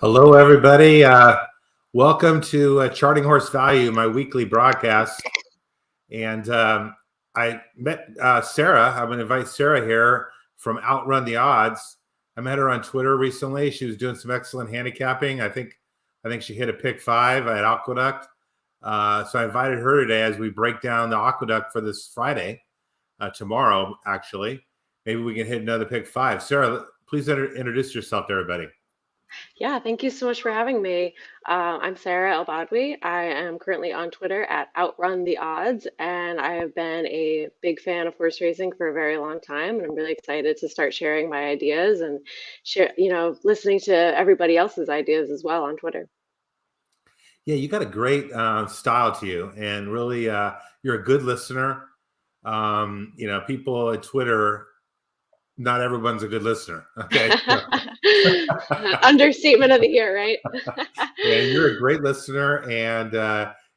Hello, everybody. Welcome to Charting Horse Value, my weekly broadcast. And I met Sarah. I'm going to invite Sarah here from Outrun the Odds. I met her on Twitter recently. She was doing some excellent handicapping. I think she hit a pick 5 at Aqueduct. So I invited her today as we break down the Aqueduct for this Friday, tomorrow, actually. Maybe we can hit another pick 5. Sarah, please introduce yourself to everybody. Yeah, thank you so much for having me. I'm Sarah El-Badwi. I am currently on Twitter at Outrun the Odds, and I have been a big fan of horse racing for a very long time. And I'm really excited to start sharing my ideas and listening to everybody else's ideas as well on Twitter. Yeah, you got a great style to you, and really, you're a good listener. People at Twitter, not everyone's a good listener. Okay. Understatement of the year, right? Yeah, you're a great listener, and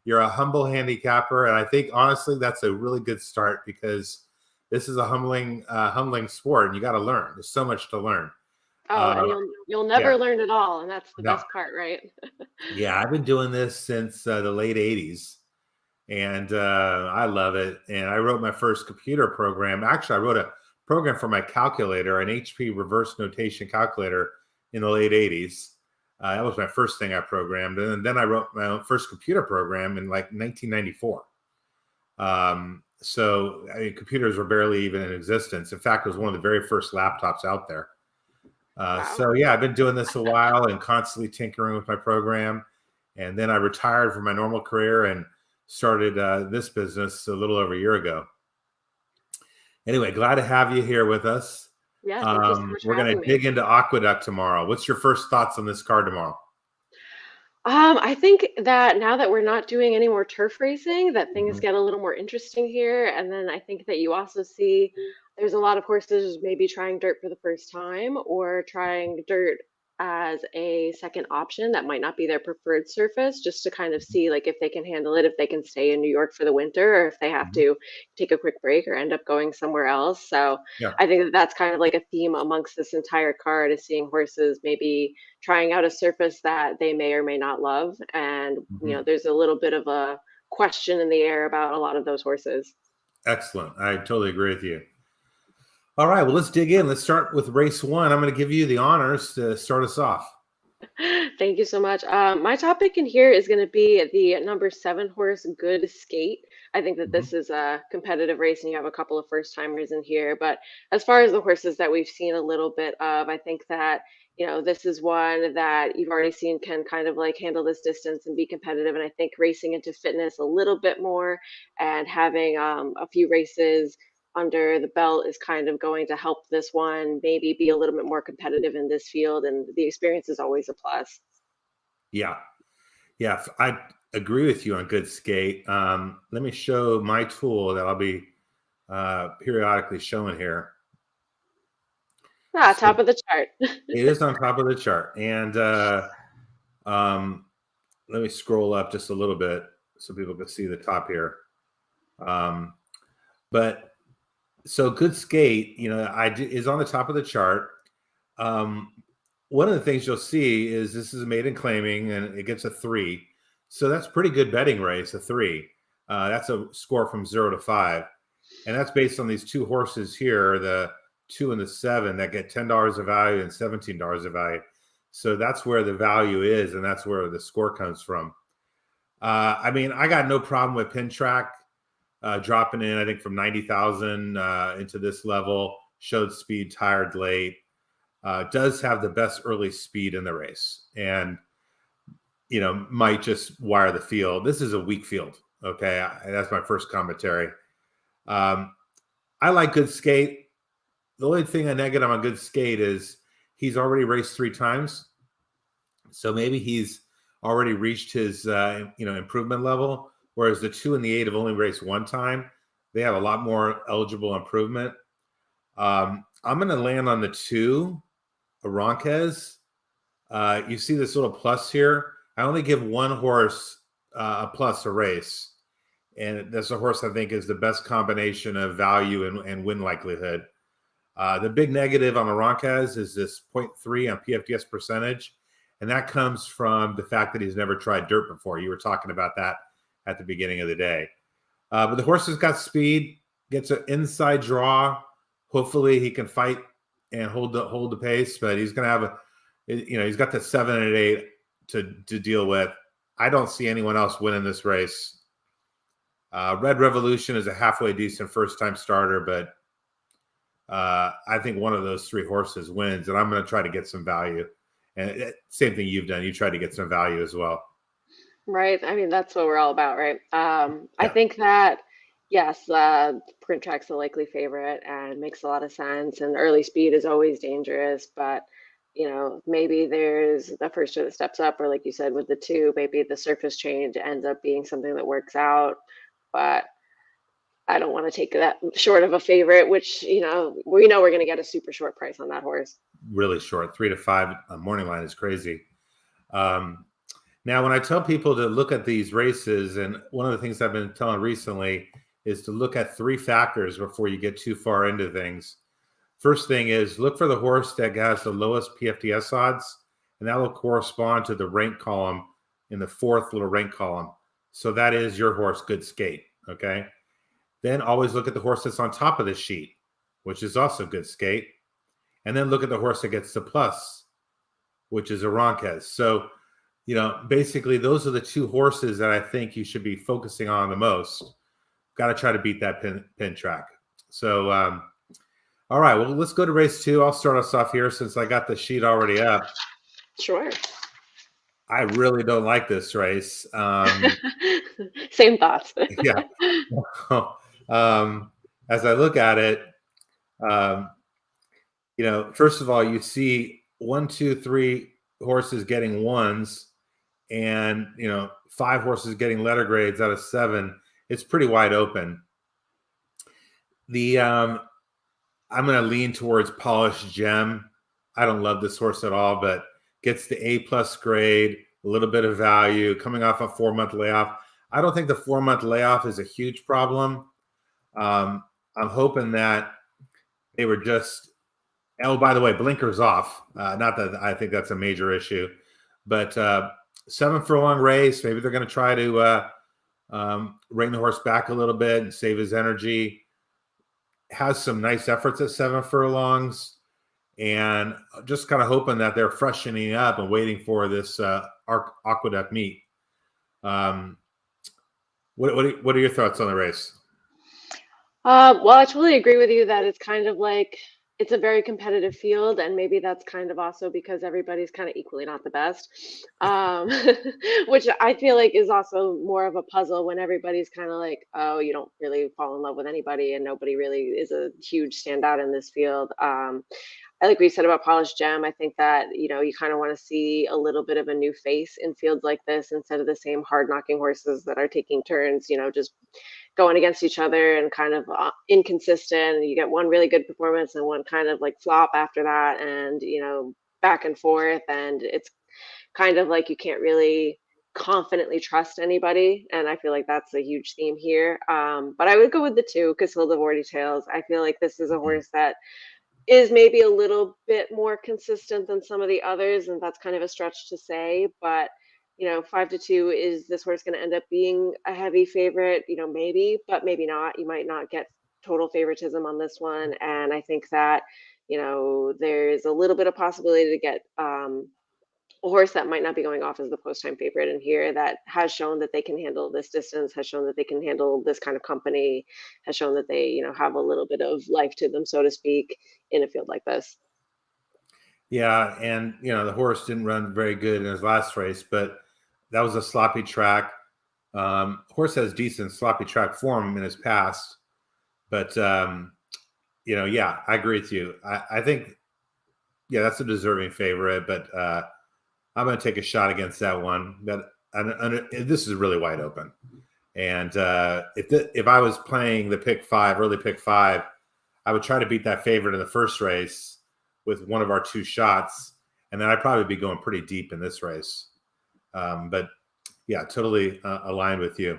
you're a humble handicapper. And I think, honestly, that's a really good start because this is a humbling sport, and you got to learn. There's so much to learn. Oh, and you'll never Yeah. learn it all, and that's the No. best part, right? Yeah, I've been doing this since the late 80s, and I love it. And I wrote my first computer program. Actually, I wrote a program for my calculator, an HP reverse notation calculator in the late 80s. That was my first thing I programmed. And then I wrote my own first computer program in like 1994. Computers were barely even in existence. In fact, it was one of the very first laptops out there. Wow. So yeah, I've been doing this a while and constantly tinkering with my program. And then I retired from my normal career and started this business a little over a year ago. Anyway, glad to have you here with us. Yeah, thank you so much for We're going having to me. dig into Aqueduct tomorrow. What's your first thoughts on this card tomorrow? I think that now that we're not doing any more turf racing, that things Mhm. get a little more interesting here. And then I think that you also see there's a lot of horses maybe trying dirt for the first time or trying dirt as a second option that might not be their preferred surface, just to kind of see like if they can handle it, if they can stay in New York for the winter, or if they have Mhm. to take a quick break or end up going somewhere else. So Yeah. I think that that's kind of like a theme amongst this entire card is seeing horses maybe trying out a surface that they may or may not love. And, Mhm. there's a little bit of a question in the air about a lot of those horses. Excellent. I totally agree with you. All right, well, let's dig in. Let's start with race 1. I'm going to give you the honors to start us off. Thank you so much. My topic in here is going to be the number 7 horse, Good Skate. I think that Mhm. this is a competitive race, and you have a couple of first timers in here. But as far as the horses that we've seen a little bit of, I think that this is one that you've already seen can kind of like handle this distance and be competitive. And I think racing into fitness a little bit more and having a few races under the belt is kind of going to help this one maybe be a little bit more competitive in this field, and the experience is always a plus. Yeah. Yeah. I agree with you on Good Skate. Let me show my tool that I'll be periodically showing here. Ah, So top of the chart. it is on top of the chart. And um, let me scroll up just a little bit so people can see the top here. But so Good Skate, is on the top of the chart. One of the things you'll see is this is a maiden claiming and it gets a 3. So that's pretty good betting race, a 3. That's a score from 0 to 5. And that's based on these two horses here, the 2 and the 7, that get $10 of value and $17 of value. So that's where the value is, and that's where the score comes from. I got no problem with Pin Track dropping in, I think, from 90,000 into this level, showed speed, tired late. Does have the best early speed in the race and, might just wire the field. This is a weak field. Okay. That's my first commentary. I like Good Skate. The only thing I negative on Good Skate is he's already raced 3 times. So maybe he's already reached his, improvement level. Whereas the 2 and the 8 have only raced 1 time. They have a lot more eligible improvement. I'm going to land on the 2, Ronquez. You see this little plus here. I only give one horse a plus a race. And that's a horse I think is the best combination of value and win likelihood. The big negative on Ronquez is this 0.3 on PFDS percentage. And that comes from the fact that he's never tried dirt before. You were talking about that at the beginning of the day. But the horse has got speed, gets an inside draw. Hopefully he can fight and hold the pace, but he's going to have he's got the 7 and 8 to deal with. I don't see anyone else winning this race. Red Revolution is a halfway decent first-time starter, but I think one of those 3 horses wins, and I'm going to try to get some value. And same thing you've done. You try to get some value as well. Right. I mean, that's what we're all about, right? I Yeah. think that, yes, Print Track's the likely favorite and makes a lot of sense. And early speed is always dangerous, but maybe there's a first that steps up, or like you said, with the 2, maybe the surface change ends up being something that works out. But I don't want to take that short of a favorite, which, we know we're going to get a super short price on that horse. Really short, 3 to 5 morning line is crazy. Now, when I tell people to look at these races, and one of the things I've been telling recently is to look at 3 factors before you get too far into things. First thing is look for the horse that has the lowest PFTS odds, and that will correspond to the rank column in the 4th little rank column. So that is your horse, Good Skate. Okay. Then always look at the horse that's on top of the sheet, which is also Good Skate. And then look at the horse that gets the plus, which is a Ronquez. So, basically those are the 2 horses that I think you should be focusing on the most. Got to try to beat that pin track. So, all right, well, let's go to race 2. I'll start us off here since I got the sheet already up. Sure. I really don't like this race. Same thoughts. Yeah. As I look at it, first of all, you see 1, 2, 3 horses getting 1s, and 5 horses getting letter grades out of 7. It's pretty wide open. I'm going to lean towards Polished Gem. I don't love this horse at all, but gets the A+ grade, a little bit of value, coming off a 4-month layoff. I don't think the 4-month layoff is a huge problem. I'm hoping that they were just, oh, by the way, blinkers off. Not that I think that's a major issue, but 7 furlong race. Maybe they're going to try to rein the horse back a little bit and save his energy. Has some nice efforts at 7 furlongs, and just kind of hoping that they're freshening up and waiting for this Aqueduct meet. What are your thoughts on the race? Well, I totally agree with you that it's kind of like it's a very competitive field, and maybe that's kind of also because everybody's kind of equally not the best, which I feel like is also more of a puzzle when everybody's kind of like, oh, you don't really fall in love with anybody, and nobody really is a huge standout in this field. I like what you said about Polished Gem. I think that, you kind of want to see a little bit of a new face in fields like this instead of the same hard knocking horses that are taking turns, just going against each other and kind of inconsistent. You get one really good performance and one kind of like flop after that, and, back and forth. And it's kind of like you can't really confidently trust anybody. And I feel like that's a huge theme here. But I would go with the 2, Casilda Vorty Tails. I feel like this is a horse that is maybe a little bit more consistent than some of the others, and that's kind of a stretch to say. But 5 to 2, is this horse going to end up being a heavy favorite? Maybe, but maybe not. You might not get total favoritism on this one, and I think that there's a little bit of possibility to get a horse that might not be going off as the post time favorite in here, that has shown that they can handle this distance, has shown that they can handle this kind of company, has shown that they, have a little bit of life to them, so to speak, in a field like this. Yeah, and the horse didn't run very good in his last race, but that was a sloppy track. Horse has decent sloppy track form in his past, but yeah, I agree with you. I think, yeah, that's a deserving favorite, but I'm going to take a shot against that one. But this is really wide open, and if I was playing the pick 5, early pick 5, I would try to beat that favorite in the first race with one of our 2 shots, and then I'd probably be going pretty deep in this race. But yeah, totally aligned with you.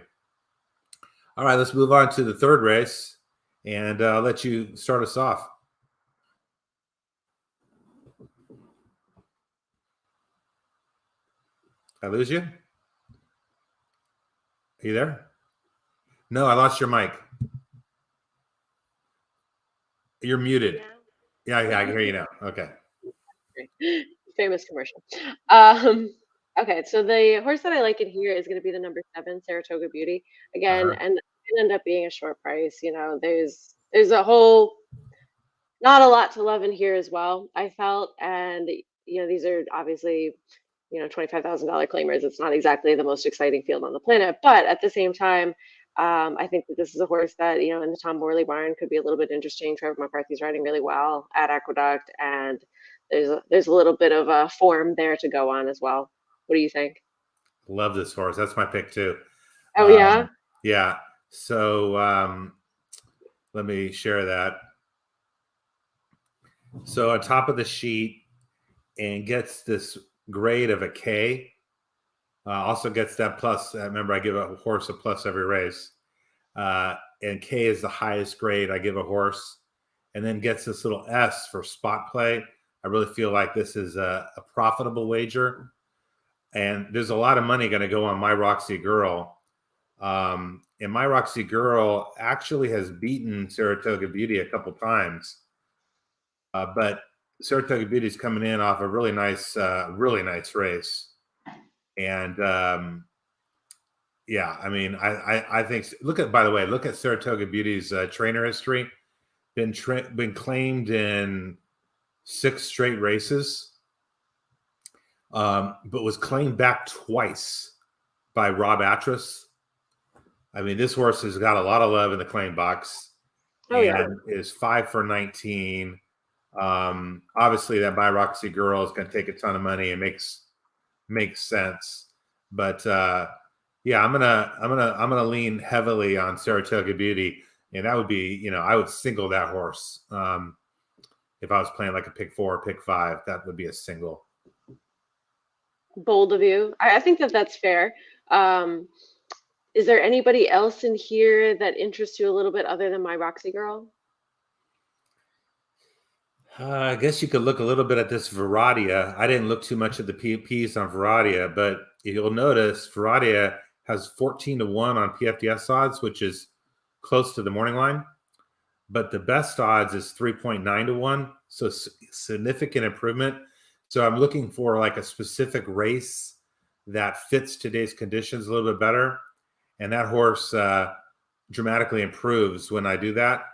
All right, let's move on to the 3rd race, and I'll let you start us off. I lose you? Are you there? No, I lost your mic. You're muted. Yeah, I can hear you now. Okay. Famous commercial. Um, okay, so the horse that I like in here is going to be the number 7, Saratoga Beauty. Again, Uh-huh. and it can end up being a short price. There's a whole not a lot to love in here as well, I felt, and these are obviously $25,000 claimers. It's not exactly the most exciting field on the planet, but at the same time, I think that this is a horse that in the Tom Borley barn could be a little bit interesting. Trevor McCarthy's riding really well at Aqueduct, and there's a little bit of a form there to go on as well. What do you think? Love this horse. That's my pick too. Oh yeah. Yeah. So let me share that. So on top of the sheet, and gets this grade of a K. Also gets that plus. Remember, I give a horse a plus every race. And K is the highest grade I give a horse. And then gets this little S for spot play. I really feel like this is a profitable wager. And there's a lot of money going to go on My Roxy Girl. And My Roxy Girl actually has beaten Saratoga Beauty a couple times. But Saratoga Beauty is coming in off a really nice race. And yeah, I mean, I think by the way, look at Saratoga Beauty's trainer history. Been claimed in 6 straight races, but was claimed back twice by Rob Atras. I mean, this horse has got a lot of love in the claim box, and is 5 for 19. Obviously, that by Roxy Girl is going to take a ton of money and makes sense. But yeah, I'm gonna lean heavily on Saratoga Beauty, and that would be I would single that horse if I was playing like a pick 4 or pick 5. That would be a single. Bold of you. I think that that's fair. Is there anybody else in here that interests you a little bit other than My Roxy Girl? I guess you could look a little bit at this Veradia. I didn't look too much at the piece on Veradia, but you'll notice Veradia has 14-1 on PFDS odds, which is close to the morning line. But the best odds is 3.9-1, so significant improvement. So I'm looking for like a specific race that fits today's conditions a little bit better, and that horse dramatically improves when I do that.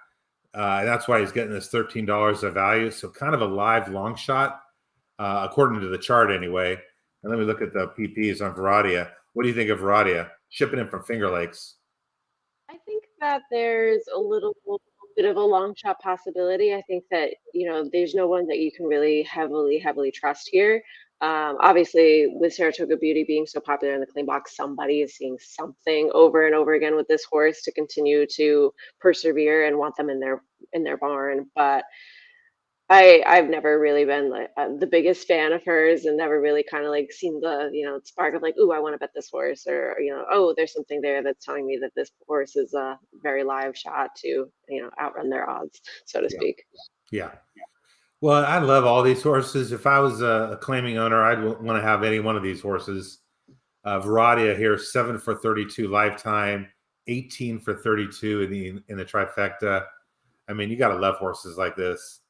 And that's why he's getting this $13 of value. So kind of a live long shot, according to the chart anyway. And let me look at the PPs on Veradia. What do you think of Veradia? Shipping in from Finger Lakes. I think that there's a little bit of a long shot possibility. I think that, there's no one that you can really heavily trust here. Obviously, with Saratoga Beauty being so popular in the clean box, somebody is seeing something over and over again with this horse to continue to persevere and want them in their barn. But I've never really been like the biggest fan of hers, and never really kind of like seen the spark of like, ooh, I want to bet this horse, or oh, there's something there that's telling me that this horse is a very live shot to outrun their odds, so to speak. Yeah. Well, I love all these horses. If I was a claiming owner, I'd want to have any one of these horses. Veradia here, 7 for 32 lifetime, 18 for 32 in the trifecta. I mean, you got to love horses like this.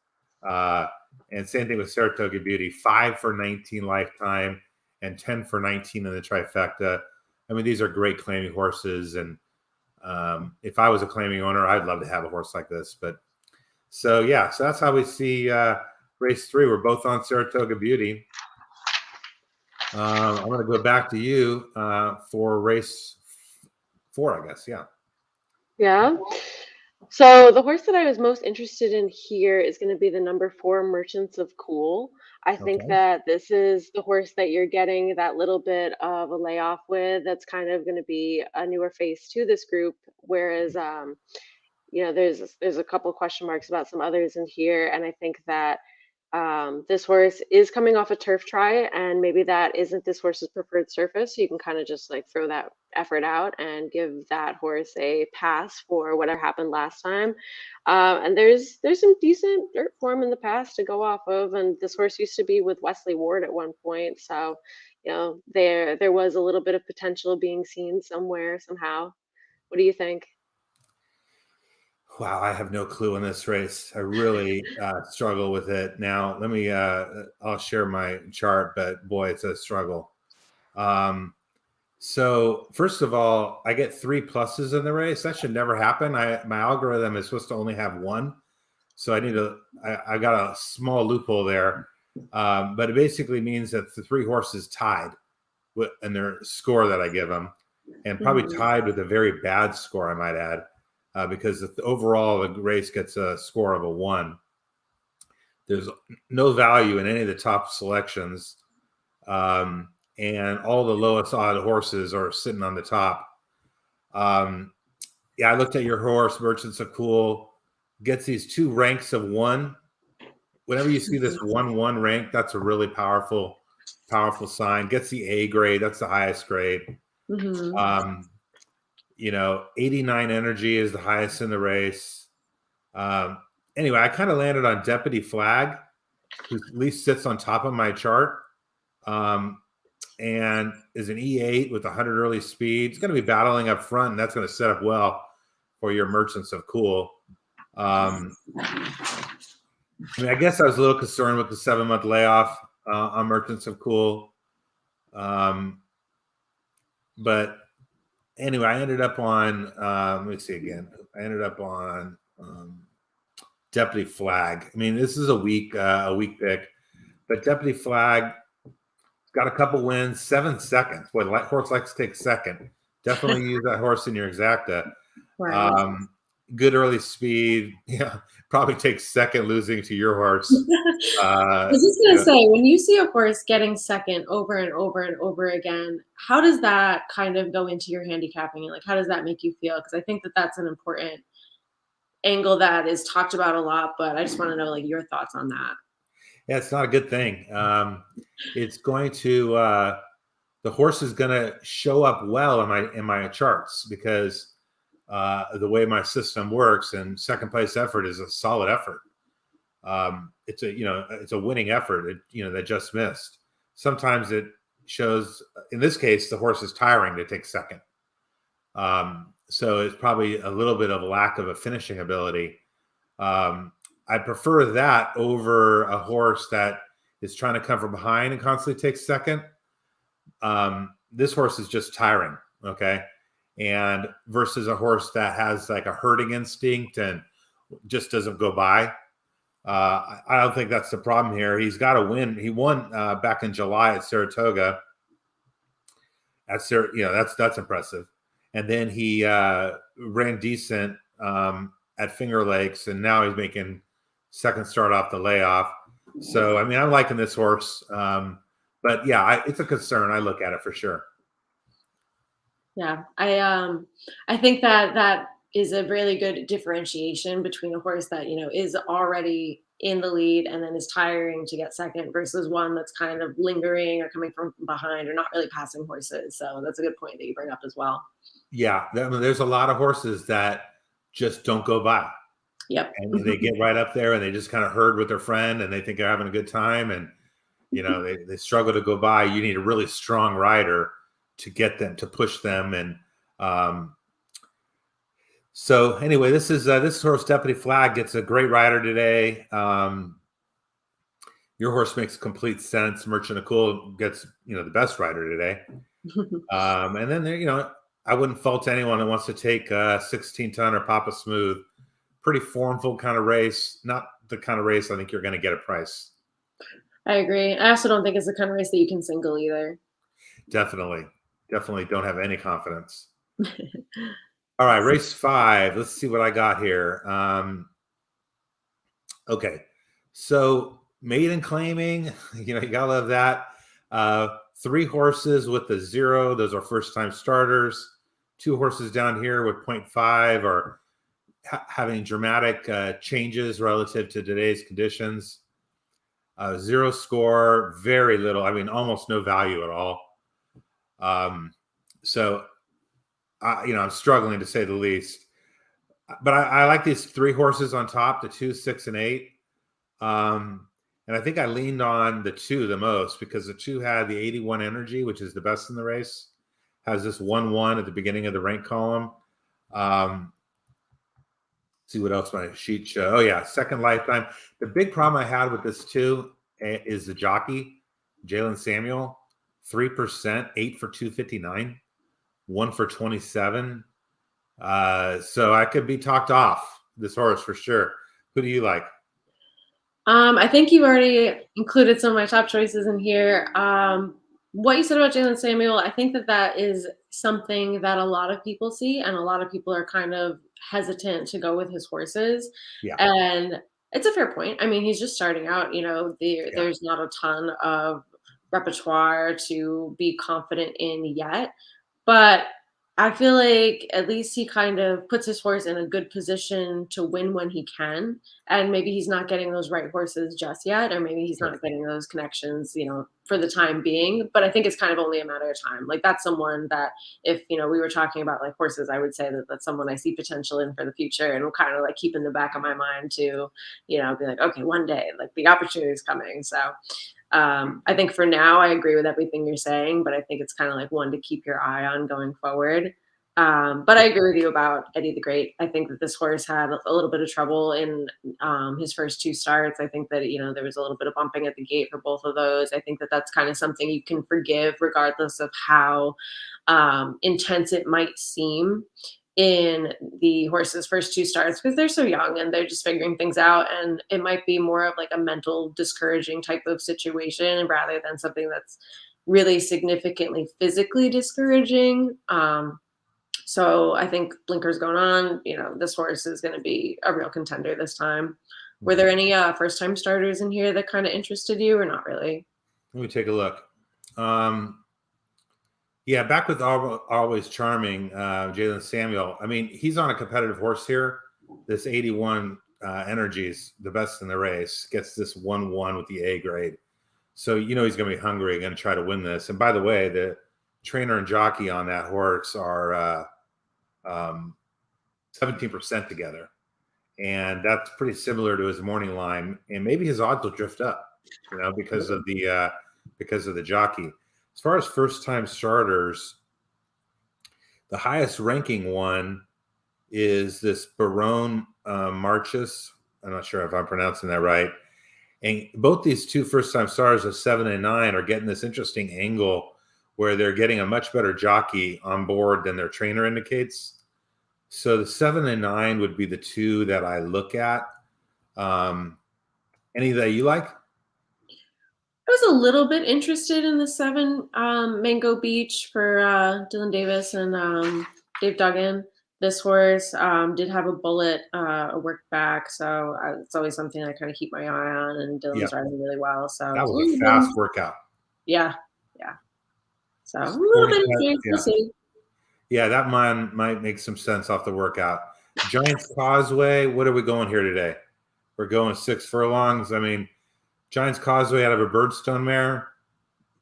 And same thing with Saratoga Beauty, 5 for 19 lifetime and 10 for 19 in the trifecta. I mean, these are great claiming horses. And if I was a claiming owner, I'd love to have a horse like this. But so that's how we see race 3. We're both on Saratoga Beauty. I'm going to go back to you for race 4, I guess. Yeah. Yeah. So the horse that I was most interested in here is going to be the number 4, Merchants of Cool. I think Okay. that this is the horse that you're getting that little bit of a layoff with. That's kind of going to be a newer face to this group, whereas there's a couple question marks about some others in here, and I think that this horse is coming off a turf try, and maybe that isn't this horse's preferred surface. So you can kind of just like throw that effort out and give that horse a pass for whatever happened last time. And there's some decent dirt form in the past to go off of, and this horse used to be with Wesley Ward at one point. So, there was a little bit of potential being seen somewhere somehow. What do you think? Wow, I have no clue in this race. I really struggle with it. Now, let me, I'll share my chart, but boy, it's a struggle. So first of all, I get 3 pluses in the race. That should never happen. My algorithm is supposed to only have one. So I got a small loophole there. But it basically means that the 3 horses tied in their score that I give them, and probably Mhm. tied with a very bad score, I might add, because overall the race gets a score of a 1. There's no value in any of the top selections, and all the lowest odd horses are sitting on the top. Yeah, I looked at your horse, Merchants of Cool, gets these 2 ranks of 1. Whenever you see this 1-1 rank, that's a really powerful sign. Gets the A grade, that's the highest grade. Mhm. 89 energy is the highest in the race. Um, anyway, I kind of landed on Deputy Flag, who at least sits on top of my chart, and is an E8 with 100 early speed. It's going to be battling up front, and that's going to set up well for your Merchants of Cool. I guess I was a little concerned with the 7-month layoff on Merchants of Cool. But anyway, I ended up on, let me see again. I ended up on Deputy Flag. I mean, this is a weak pick, but Deputy Flag got a couple wins, 7 seconds. Boy, the horse likes to take second. Definitely use that horse in your exacta. Right. Good early speed. Yeah, probably takes second, losing to your horse. I was just gonna say, when you see a horse getting second over and over and over again, how does that kind of go into your handicapping, and like how does that make you feel? Because I think that that's an important angle that is talked about a lot, but I just want to know like your thoughts on that. Yeah, it's not a good thing. It's going to the horse is going to show up well in my charts because the way my system works, and second place effort is a solid effort. It's a winning effort. That just missed. Sometimes it shows. In this case, the horse is tiring to take second. So it's probably a little bit of a lack of a finishing ability. I prefer that over a horse that is trying to come from behind and constantly takes second. This horse is just tiring, okay? And versus a horse that has like a herding instinct and just doesn't go by. I don't think that's the problem here. He's got to win. He won back in July at Saratoga. That's impressive. And then he ran decent at Finger Lakes, and now he's making second start off the layoff. So, I mean, I'm liking this horse. But yeah, it's a concern. I look at it for sure. Yeah, I think that that is a really good differentiation between a horse that is already in the lead and then is tiring to get second versus one that's kind of lingering or coming from behind or not really passing horses. So that's a good point that you bring up as well. Yeah, there's a lot of horses that just don't go by. Yep. And they get right up there and they just kind of herd with their friend and they think they're having a good time. And, they struggle to go by. You need a really strong rider to get them, to push them. And so anyway, this horse, Deputy Flag, gets a great rider today. Your horse makes complete sense. Merchant of Cool gets, the best rider today. And then there, I wouldn't fault anyone that wants to take 16-ton or Papa Smooth. Pretty formful kind of race. Not the kind of race I think you're going to get a price. I agree. I also don't think it's the kind of race that you can single either. Definitely don't have any confidence. All right, race 5. Let's see what I got here. Okay, so maiden claiming, you gotta love that. 3 horses with the 0; those are first-time starters. 2 horses down here with 0.5 are having dramatic changes relative to today's conditions. 0 score, very little. I mean, almost no value at all. So, I'm struggling to say the least. But I like these 3 horses on top, the 2, 6, and 8. And I think I leaned on the 2 the most because the 2 had the 81 energy, which is the best in the race. Has this 1-1 at the beginning of the rank column. See what else my sheet show. Oh yeah, second lifetime. The big problem I had with this too is the jockey, Jalen Samuel, 3%, 8 for 259, 1 for 27. So I could be talked off this horse for sure. Who do you like? I think you already included some of my top choices in here. What you said about Jalen Samuel, I think that is something that a lot of people see, and a lot of people are kind of hesitant to go with his horses. Yeah. And it's a fair point. I mean, he's just starting out. There's not a ton of repertoire to be confident in yet. But I feel like at least he kind of puts his horse in a good position to win when he can. And maybe he's not getting those right horses just yet, or maybe he's not getting those connections, for the time being. But I think it's kind of only a matter of time. Like, that's someone that if, we were talking about like horses, I would say that that's someone I see potential in for the future, and will kind of like keep in the back of my mind to, be like, okay, one day, like, the opportunity is coming. So I think for now, I agree with everything you're saying, but I think it's kind of like one to keep your eye on going forward. But I agree with you about Eddie the Great. I think that this horse had a little bit of trouble in his first 2 starts. I think that, there was a little bit of bumping at the gate for both of those. I think that that's kind of something you can forgive regardless of how intense it might seem in the horse's first 2 starts, because they're so young and they're just figuring things out, and it might be more of like a mental discouraging type of situation rather than something that's really significantly physically discouraging. So I think blinkers going on, this horse is going to be a real contender this time. Were there any first time starters in here that kind of interested you, or not really? Let me take a look. Yeah, back with Always Charming, Jalen Samuel. I mean, he's on a competitive horse here. This 81 energy is the best in the race. Gets this 1-1 with the A grade. So, he's going to be hungry, going to try to win this. And by the way, the trainer and jockey on that horse are 17% together. And that's pretty similar to his morning line. And maybe his odds will drift up, because of the jockey. As far as first-time starters, the highest ranking one is this Barone Marchus. I'm not sure if I'm pronouncing that right. And both these 2 first-time starters of 7 and 9 are getting this interesting angle where they're getting a much better jockey on board than their trainer indicates. So the 7 and 9 would be the 2 that I look at. Any that you like? I was a little bit interested in the 7 Mango Beach for Dylan Davis and Dave Duggan. This horse did have a bullet, a work back, so it's always something I kind of keep my eye on. And Dylan's riding really well, so that was a fast workout. Yeah. So a little bit intrigued. We'll see. Yeah, that might make some sense off the workout. Giants Causeway. What are we going here today? We're going 6 furlongs. I mean, Giants Causeway out of a Birdstone mare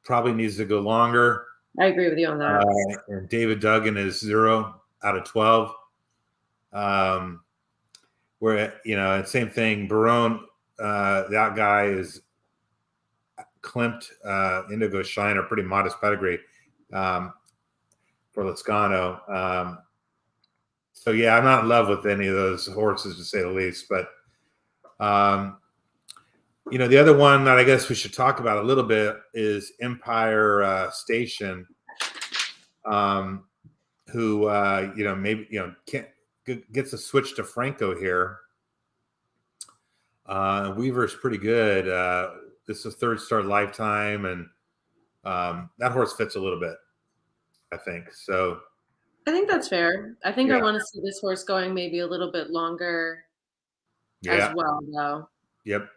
probably needs to go longer. I agree with you on that. And David Duggan is 0 out of 12. Where same thing. Barone, that guy is Klimt, Indigo Shine, are pretty modest pedigree for Lizcano. So yeah, I'm not in love with any of those horses, to say the least. But the other one that I guess we should talk about a little bit is Empire Station, who maybe gets a switch to Franco here. Weaver's pretty good. This is 3rd start lifetime, and that horse fits a little bit, I think. So I think that's fair. I think I want to see this horse going maybe a little bit longer as well, though. Yep.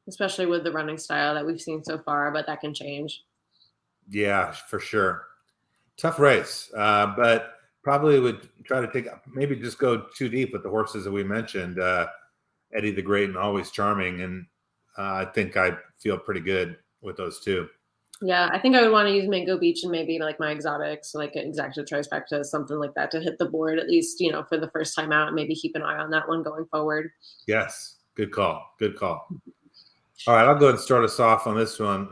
Especially with the running style that we've seen so far, but that can change. Yeah, for sure. Tough race, but probably would try to maybe just go too deep with the horses that we mentioned, Eddie the Great and Always Charming, and I think I'd feel pretty good with those 2. Yeah, I think I would want to use Mango Beach and maybe like my exotics, like Exacta Trifecta, something like that, to hit the board at least, for the first time out, and maybe keep an eye on that one going forward. Yes, good call. All right, I'll go ahead and start us off on this one.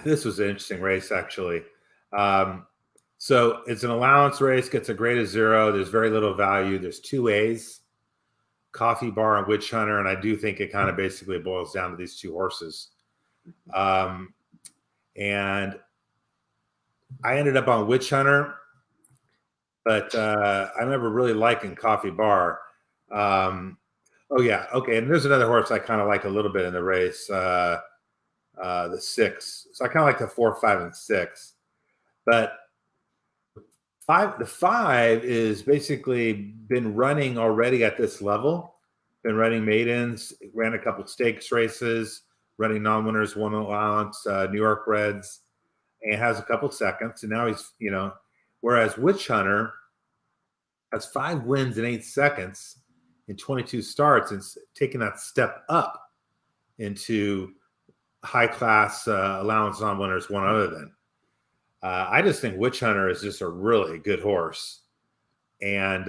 This was an interesting race, actually. So it's an allowance race, gets a grade of 0. There's very little value. There's 2 A's, Coffee Bar and Witch Hunter, and I do think it kind of basically boils down to these 2 horses. And I ended up on Witch Hunter, but I remember really liking Coffee Bar. Oh yeah, okay. And there's another horse I kind of like a little bit in the race, the 6. So I kind of like the 4, 5, and 6. But the 5 is basically been running already at this level. Been running maidens, ran a couple stakes races, running non-winners, 1 allowance, New York Reds, and has a couple seconds. And now he's, whereas Witch Hunter has 5 wins in 8 seconds in 22 starts and taking that step up into high class allowance non-winners, 1 other than. I just think Witch Hunter is just a really good horse, and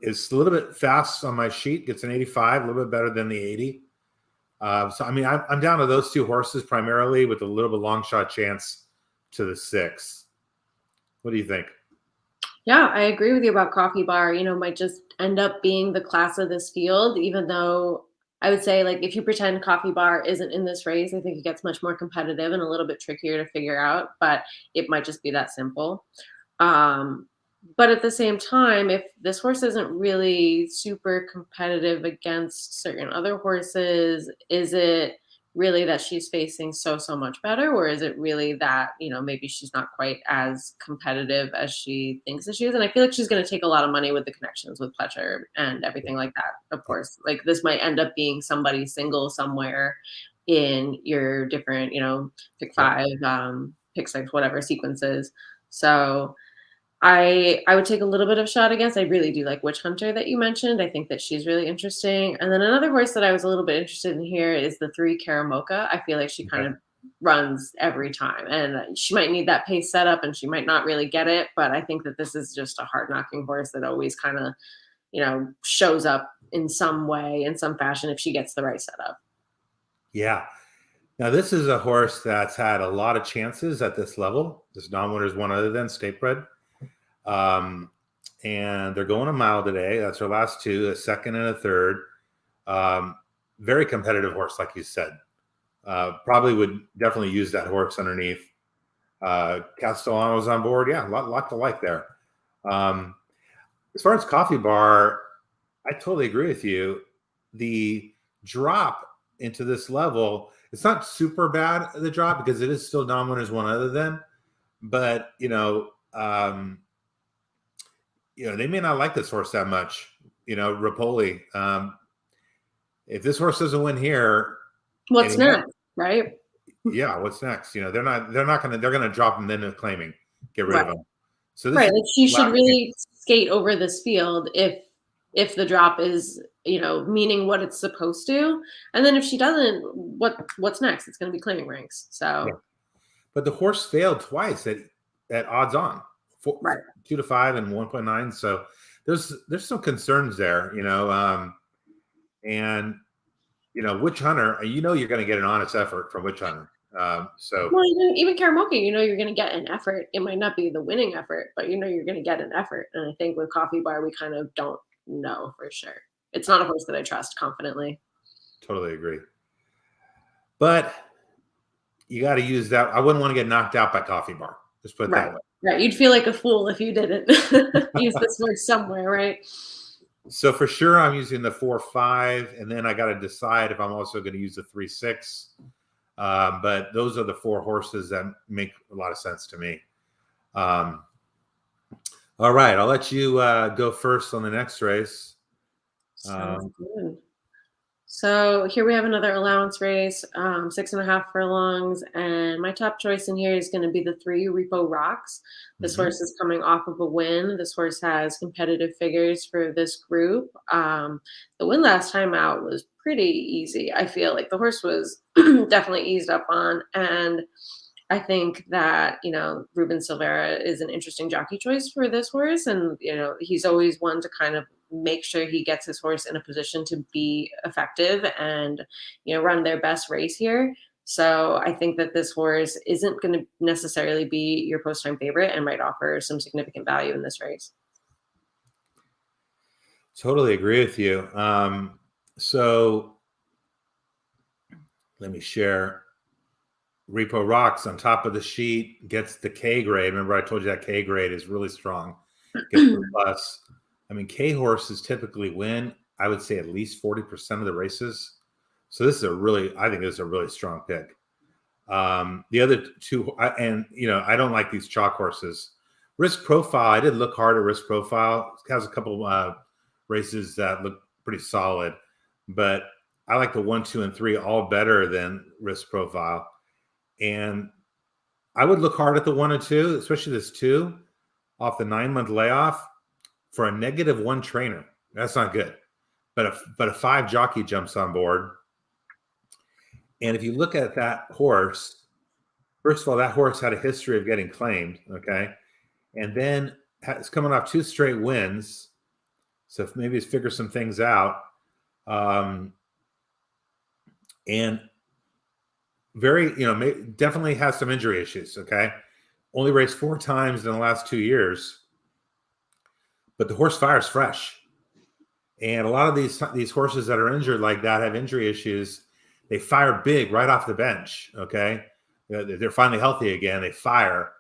it's a little bit fast on my sheet. Gets an 85, a little bit better than the 80. So I mean, I'm down to those 2 horses primarily, with a little bit long shot chance to the 6. What do you think? Yeah, I agree with you about Coffee Bar. Might just end up being the class of this field, even though I would say, like, if you pretend Coffee Bar isn't in this race, I think it gets much more competitive and a little bit trickier to figure out, but it might just be that simple. But at the same time, if this horse isn't really super competitive against certain other horses, is it really that she's facing so much better, or is it really that maybe she's not quite as competitive as she thinks that she is? And I feel like she's going to take a lot of money with the connections with Pletcher and everything like that. Of course, like, this might end up being somebody single somewhere in your different pick 5, pick 6, whatever sequences. So I would take a little bit of shot against. I really do like Witch Hunter that you mentioned. I think that she's really interesting. And then another horse that I was a little bit interested in here is the 3 Karamoka. I feel like she kind of runs every time, and she might need that pace setup, and she might not really get it. But I think that this is just a hard knocking horse that always kind of, shows up in some way, in some fashion, if she gets the right setup. Yeah. Now this is a horse that's had a lot of chances at this level. This non-winner is 1 other than state bred. And they're going a mile today. That's her last 2, a 2nd and a 3rd. Very competitive horse, like you said. Probably would definitely use that horse underneath. Castellano's on board. Yeah, a lot to like there. As far as Coffee Bar, I totally agree with you. The drop into this level, it's not super bad, the drop, because it is still non-winners, 1 other than. But they may not like this horse that much. Rapoli. If this horse doesn't win here, What's next, right? Yeah, what's next? They're gonna drop him, then claiming, get rid of him. So this like, she should really skate over this field if the drop is meaning what it's supposed to, and then if she doesn't, what's next? It's going to be claiming ranks. So, yeah. But the horse failed twice at odds on. 2 to 5 and 1.9. So there's some concerns there, and Witch Hunter, you're going to get an honest effort from Witch Hunter. Well, even Karamoka, you're going to get an effort. It might not be the winning effort, but you're going to get an effort. And I think with Coffee Bar, we kind of don't know for sure. It's not a horse that I trust confidently. Totally agree. But you got to use that. I wouldn't want to get knocked out by Coffee Bar. Just put it that way. Right. You'd feel like a fool if you didn't use this word somewhere, right? So for sure, I'm using the 4, 5, and then I got to decide if I'm also going to use the 3, 6. But those are the 4 horses that make a lot of sense to me. All right, I'll let you go first on the next race. Sounds good. So here we have another allowance race, 6.5 furlongs, and my top choice in here is going to be the 3 Repo Rocks. This horse is coming off of a win. This horse has competitive figures for this group. The win last time out was pretty easy. I feel like the horse was definitely eased up on, and I think that, Ruben Silvera is an interesting jockey choice for this horse, and he's always one to kind of make sure he gets his horse in a position to be effective and, run their best race here. So I think that this horse isn't going to necessarily be your post time favorite and might offer some significant value in this race. Totally agree with you. So let me share. Repo Rocks on top of the sheet gets the K grade. Remember, I told you that K grade is really strong. Gets the plus. I mean, K horses typically win, I would say, at least 40% of the races. So this is I think this is a really strong pick. The other two, I don't like these chalk horses. Risk Profile, I did look hard at Risk Profile. It has a couple races that look pretty solid, but I like the 1, 2, and 3 all better than Risk Profile. And I would look hard at the 1 and 2, especially this 2 off the 9-month layoff for a -1 trainer. That's not good. But a 5 jockey jumps on board. And if you look at that horse, first of all, that horse had a history of getting claimed, okay? And then it's coming off 2 straight wins. So maybe it's figure some things out. And very, definitely has some injury issues, okay? Only raced 4 times in the last 2 years. But the horse fires fresh. And a lot of these horses that are injured like that have injury issues. They fire big right off the bench, okay? They're finally healthy again. They fire.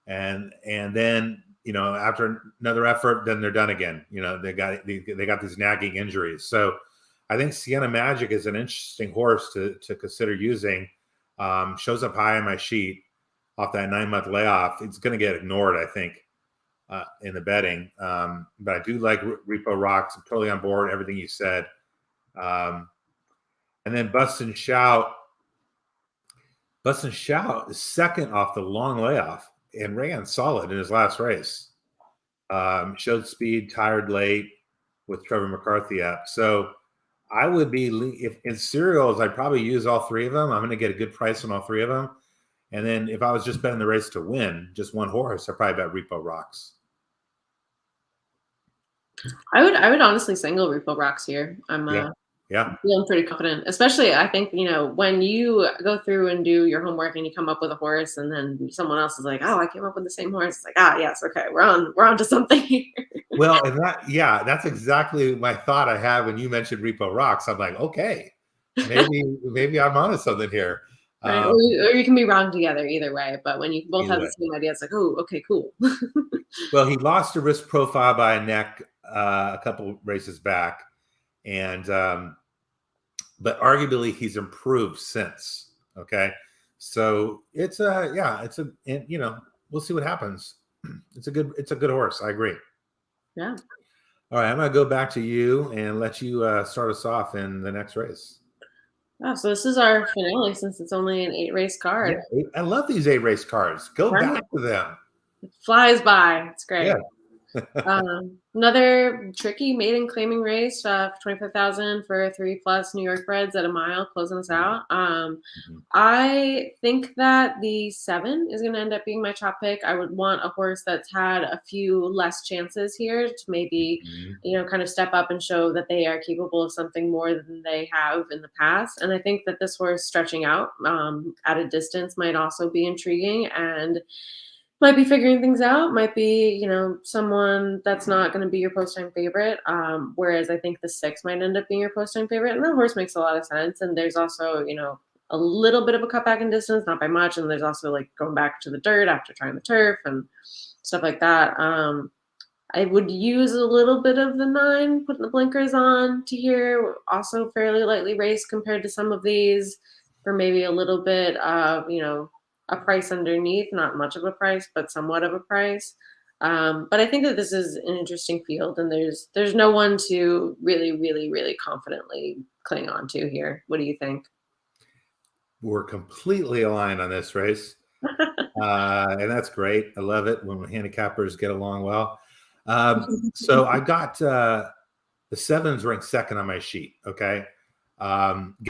And then, after another effort, then they're done again. They got these nagging injuries. So I think Sienna Magic is an interesting horse to consider using. Shows up high on my sheet off that 9-month layoff. It's going to get ignored, I think, in the betting. But I do like Repo Rocks. I'm totally on board, everything you said. And then Bust and Shout. Bust and Shout is second off the long layoff and ran solid in his last race. Showed speed, tired late with Trevor McCarthy up. So I would be, if in serials, I'd probably use all 3 of them. I'm going to get a good price on all 3 of them. And then if I was just betting the race to win, just one horse, I'd probably bet Repo Rocks. I would honestly single Repo Rocks here. I'm feeling pretty confident, especially I think, when you go through and do your homework and you come up with a horse and then someone else is like, oh, I came up with the same horse. It's like, yes, okay, we're on to something here. Well, and that's exactly my thought I had when you mentioned Repo Rocks. I'm like, okay, maybe I'm onto something here. Right. Or you can be wrong together either way. But when you both have the same idea, it's like, oh, okay, cool. Well, he lost to Risk Profile by a neck a couple races back. And but arguably he's improved since. Okay. So we'll see what happens. It's a good horse. I agree. Yeah. All right, I'm going to go back to you and let you start us off in the next race. Oh, so this is our finale since it's only an 8-race card. Yeah, I love these 8-race cards. Go back to them. It flies by. It's great. Yeah. Another tricky maiden claiming race for $25,000 for 3+ New York breds at a mile, closing us out. I think that the 7 is going to end up being my top pick. I would want a horse that's had a few less chances here to maybe, kind of step up and show that they are capable of something more than they have in the past. And I think that this horse stretching out at a distance might also be intriguing and might be figuring things out, might be, someone that's not going to be your post-time favorite. Whereas I think the 6 might end up being your post-time favorite. And that horse makes a lot of sense. And there's also, a little bit of a cutback in distance, not by much. And there's also like going back to the dirt after trying the turf and stuff like that. I would use a little bit of the 9, putting the blinkers on to here. Also fairly lightly raced compared to some of these for maybe a little bit of, a price underneath, not much of a price, but somewhat of a price. But I think that this is an interesting field, and there's no one to really, really, really confidently cling on to here. What do you think? We're completely aligned on this race, and that's great. I love it when handicappers get along well. So I got the 7's ranked second on my sheet. Okay,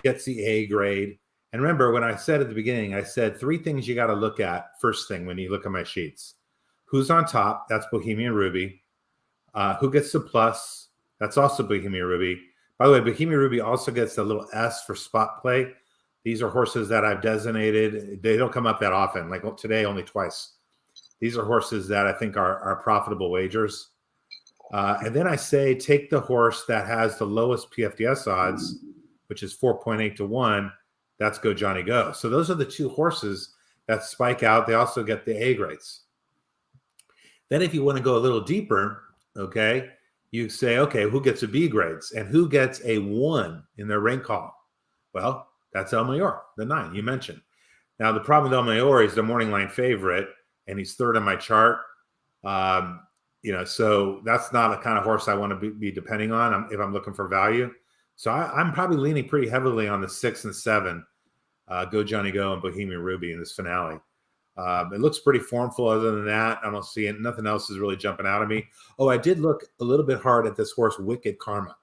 gets the A grade. And remember, when I said at the beginning, I said 3 things you got to look at first thing when you look at my sheets. Who's on top? That's Bohemian Ruby. Who gets the plus? That's also Bohemian Ruby. By the way, Bohemian Ruby also gets a little S for spot play. These are horses that I've designated. They don't come up that often. Like today, only twice. These are horses that I think are profitable wagers. And then I say take the horse that has the lowest PFDS odds, which is 4.8 to 1. That's Go Johnny Go. So those are the two horses that spike out. They also get the A grades. Then if you want to go a little deeper, okay, you say, okay, who gets a B grades and who gets a 1 in their rank call? Well, that's El Mayor, the 9 you mentioned. Now, the problem with El Mayor is the morning line favorite, and he's third on my chart. So that's not the kind of horse I want to be depending on if I'm looking for value. So I'm probably leaning pretty heavily on the 6 and 7, Go Johnny Go and Bohemian Ruby in this finale. It looks pretty formful. Other than that, I don't see it. Nothing else is really jumping out at me. Oh, I did look a little bit hard at this horse, Wicked Karma.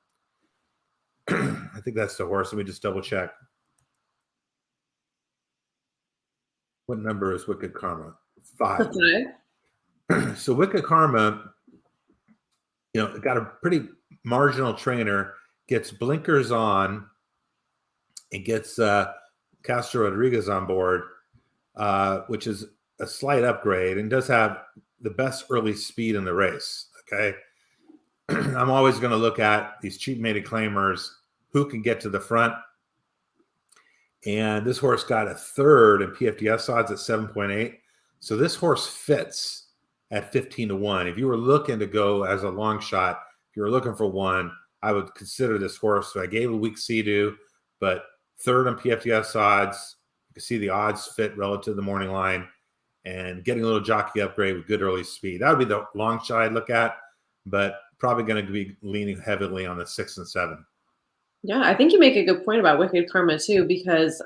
I think that's the horse. Let me just double check. What number is Wicked Karma? 5. So Wicked Karma, got a pretty marginal trainer, gets blinkers on, and gets Castro Rodriguez on board, which is a slight upgrade, and does have the best early speed in the race. Okay. I'm always going to look at these cheap mated claimers, who can get to the front. And this horse got a third in PFDS odds at 7.8. So this horse fits at 15 to 1. If you were looking to go as a long shot, if you were looking for one, I would consider this horse. So I gave a weak C2, but third on PFDS odds. You can see the odds fit relative to the morning line, and getting a little jockey upgrade with good early speed. That would be the long shot I'd look at, but probably going to be leaning heavily on the 6 and 7. Yeah, I think you make a good point about Wicked Karma too, because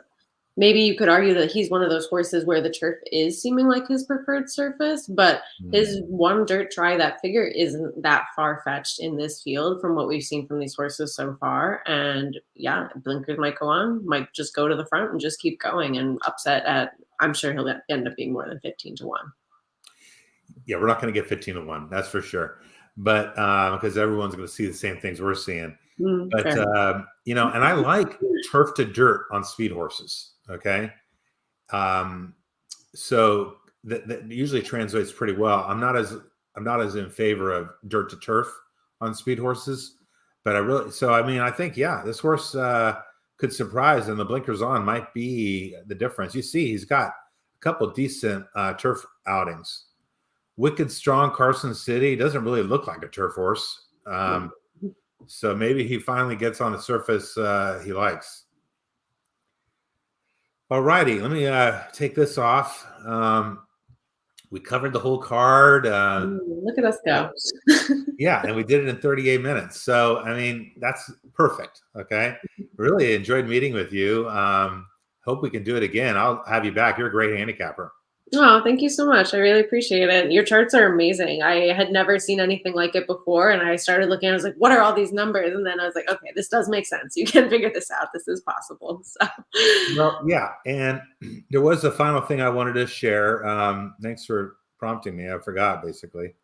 maybe you could argue that he's one of those horses where the turf is seeming like his preferred surface, but his one dirt try that figure isn't that far-fetched in this field from what we've seen from these horses so far. And yeah, blinkers might go on, might just go to the front and just keep going and upset at, I'm sure he'll end up being more than 15 to 1. Yeah, we're not going to get 15 to 1, that's for sure. But because everyone's going to see the same things we're seeing. But and I like turf to dirt on speed horses. Okay, so that usually translates pretty well. I'm not as in favor of dirt to turf on speed horses, but I think this horse could surprise, and the blinkers on might be the difference. You see, he's got a couple decent turf outings. Wicked Strong Carson City doesn't really look like a turf horse. So maybe he finally gets on the surface he likes. All righty, let me take this off. We covered the whole card. Look at us go. Yeah, and we did it in 38 minutes. So, I mean, that's perfect. Okay. Really enjoyed meeting with you. Hope we can do it again. I'll have you back. You're a great handicapper. Oh, thank you so much. I really appreciate it. Your charts are amazing. I had never seen anything like it before. And I started looking, I was like, what are all these numbers? And then I was like, okay, this does make sense. You can figure this out. This is possible. So, well, yeah. And there was a final thing I wanted to share. Thanks for prompting me. I forgot, basically.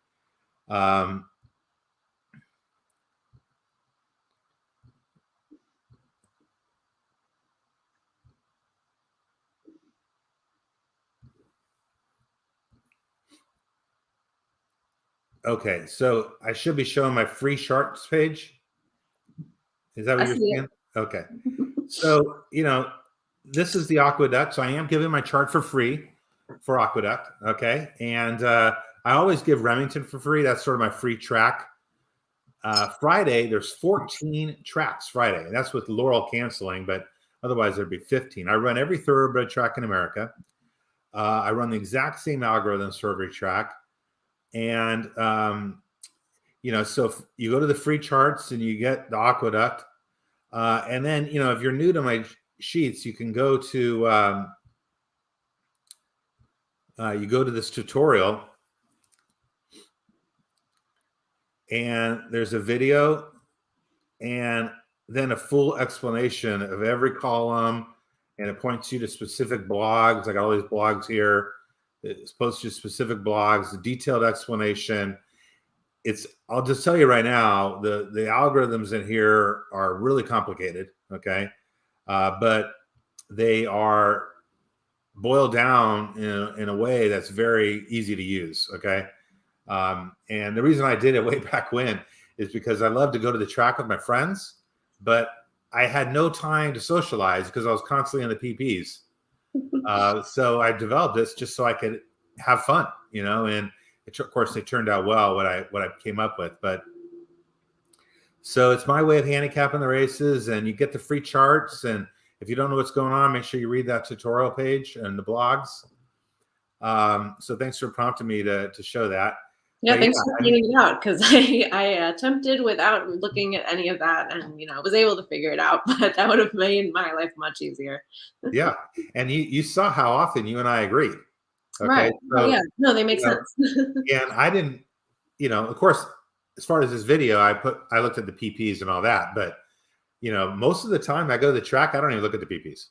Okay, so I should be showing my free charts page. Is that what you're saying? Okay. So, this is the Aqueduct. So I am giving my chart for free for Aqueduct. Okay. And I always give Remington for free. That's sort of my free track. Friday, there's 14 tracks Friday. And that's with Laurel canceling, but otherwise there'd be 15. I run every thoroughbred track in America. I run the exact same algorithms for every track. And, so if you go to the free charts and you get the Aqueduct, and then, if you're new to my sheets, you can go to, you go to this tutorial, and there's a video and then a full explanation of every column, and it points you to specific blogs. I got all these blogs here. It's posted to specific blogs, a detailed explanation. I'll just tell you right now, the algorithms in here are really complicated. Okay. But they are boiled down in a way that's very easy to use. Okay. And the reason I did it way back when is because I love to go to the track with my friends, but I had no time to socialize because I was constantly in the PPs. So I developed this just so I could have fun, and of course it turned out well what I came up with. But so it's my way of handicapping the races, and you get the free charts. And if you don't know what's going on, make sure you read that tutorial page and the blogs. So thanks for prompting me to show that. Yeah, But thanks for pointing it out, because I attempted without looking at any of that, and was able to figure it out, but that would have made my life much easier. Yeah, and you saw how often you and I agreed. Okay, Right. Oh, so yeah. No, they make sense. and I didn't, of course, as far as this video, I looked at the PPs and all that, but most of the time I go to the track, I don't even look at the PPs.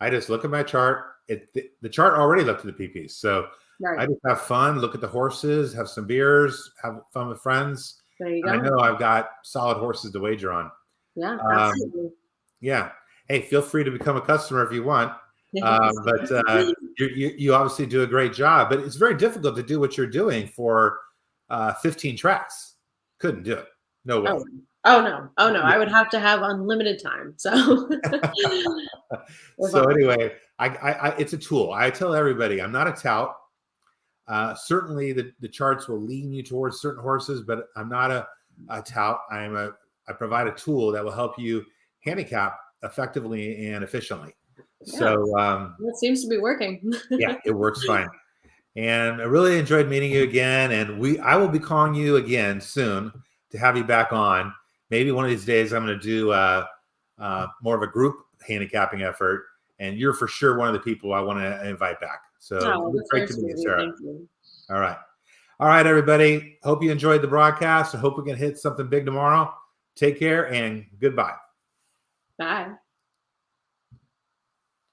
I just look at my chart. The chart already looked at the PPs, so Right. I just have fun, look at the horses, have some beers, have fun with friends. There you And go. I know I've got solid horses to wager on. Yeah, absolutely. Yeah. Hey, feel free to become a customer if you want. But you obviously do a great job. But it's very difficult to do what you're doing for 15 tracks. Couldn't do it. No way. Oh no. I would have to have unlimited time. So So anyway, I it's a tool. I tell everybody I'm not a tout. Certainly the charts will lean you towards certain horses, but I'm not a tout. I provide a tool that will help you handicap effectively and efficiently. Yeah. So it seems to be working. yeah, it works fine. And I really enjoyed meeting you again. And I will be calling you again soon to have you back on. Maybe one of these days I'm going to do more of a group handicapping effort. And you're for sure one of the people I want to invite back. So it's great to meet you, Sarah. Thank you. All right, everybody. Hope you enjoyed the broadcast. I hope we can hit something big tomorrow. Take care and goodbye. Bye.